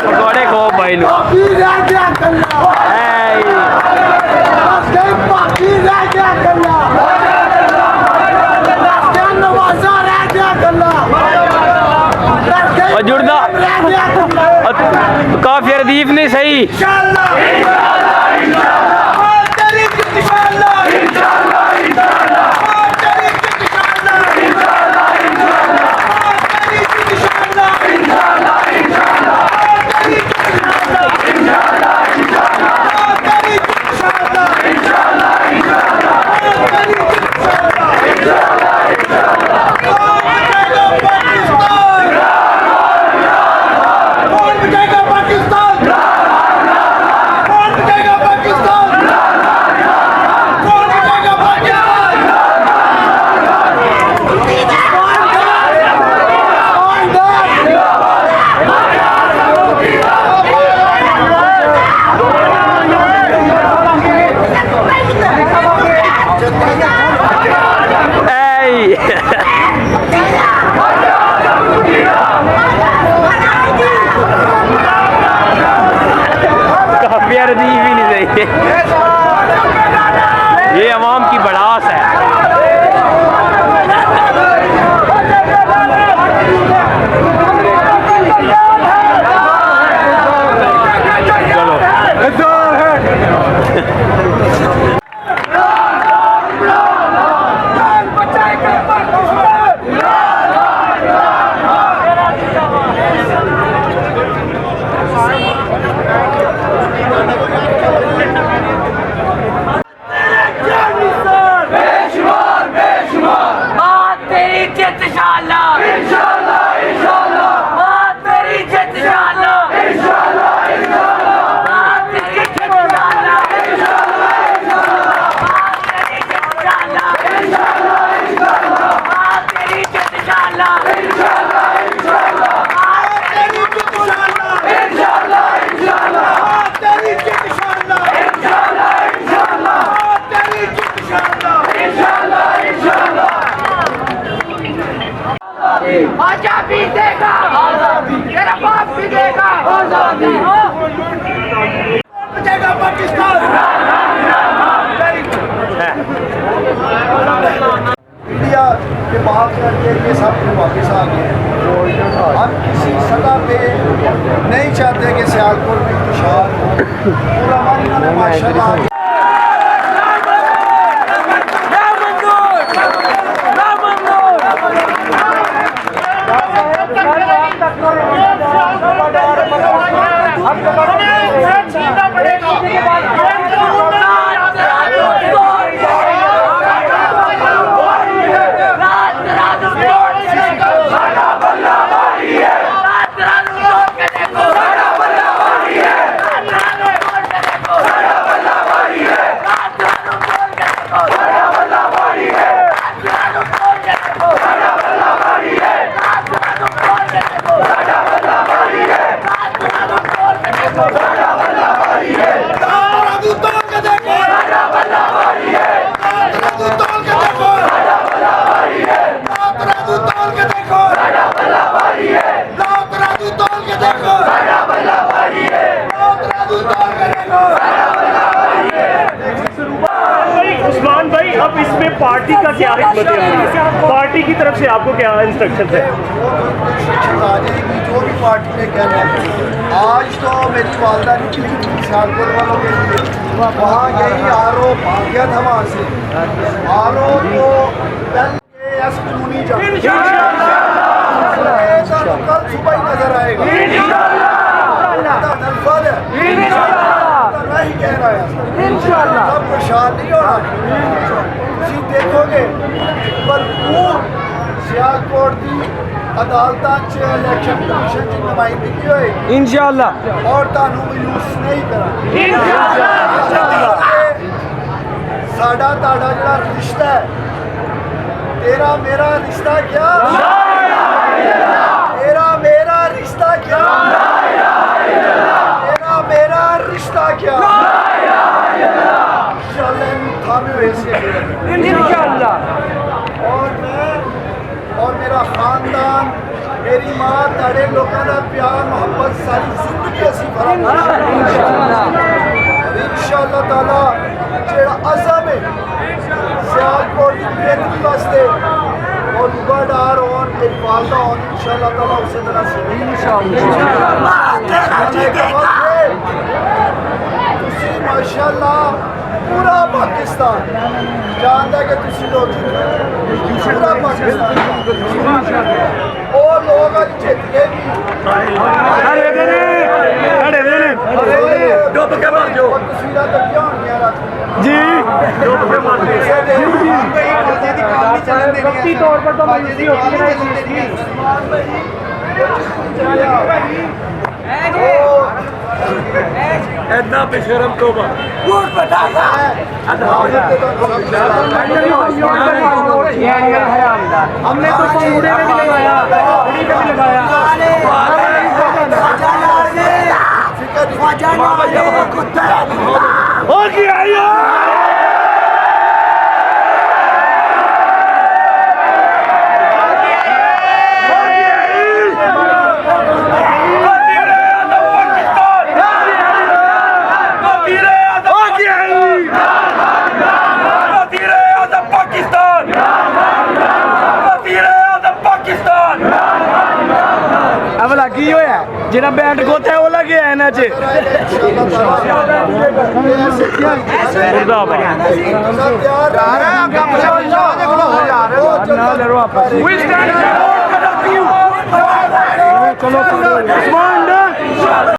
पकौड़े खो भाई लो और जुड़दा काफी रदीफ ने सही ये अवाम की बड़ास है। आजादी देगा, तेरा बाप भी देगा आजादी। बचेगा पाकिस्तान। इंडिया के बात करके ये सब वापस आ गए। हम किसी सतह पे नहीं चाहते कि सियालकोट में खुशहाल हो। पूरा मन माशाल्लाह उस्मान भाई, अब इसमें पार्टी का क्या हिकमत है? पार्टी की तरफ से आपको क्या इंस्ट्रक्शन है? आ जाएगी जो भी पार्टी ने कहना है। आज तो मेरी वालदा निकली थी सियालकोट वालों के लिए, वहाँ गई आरो भाग गया था वहाँ से। आरो को एस कॉलोनी जा कल सुबह ही नजर आएगा। नहीं कह रहा है सब परेशान नहीं होना। तुम देखोगे भरपूर सियालकोट की अदालतां च इलेक्शन कमीशन की नुमाइंदगी होएगी इंशाअल्लाह, और तानू मायूस नहीं करा। साडा ताड़ा जिहड़ा रिश्ता है, तेरा मेरा रिश्ता क्या, तेरा मेरा रिश्ता क्या, तेरा मेरा रिश्ता क्या, इंशाअल्लाह। और मैं और मेरा खान खानदान मेरी माँ तारे लोगों का प्यार मोहब्बत सारी जिंदगी असी इंशाअल्लाह ताला जेड़ा अज़म है सियालकोट की बेहतरी वास्ते और दुकानदार और मेरी वालदा और इंशाअल्लाह ताला उसी तरह से तुसी माशाअल्लाह पूरा पाकिस्तान जानता है कि तुसी लोग पूरा पाकिस्तान और लोग आज जित के भी डुब के मर जाओ तस्वीरां तो क्या होंगी जी डुब के मर वक्ती तौर पर तो मायूसी होती है ना इस चीज की इतना बेशरम तो वोट बताया हमने तो पंगुड़े में भी लगाया में भी लगाया हो गया अवला की होया जेड़ा बैंड गोता है वो लगे है ना चे मुर्दाबाद चलो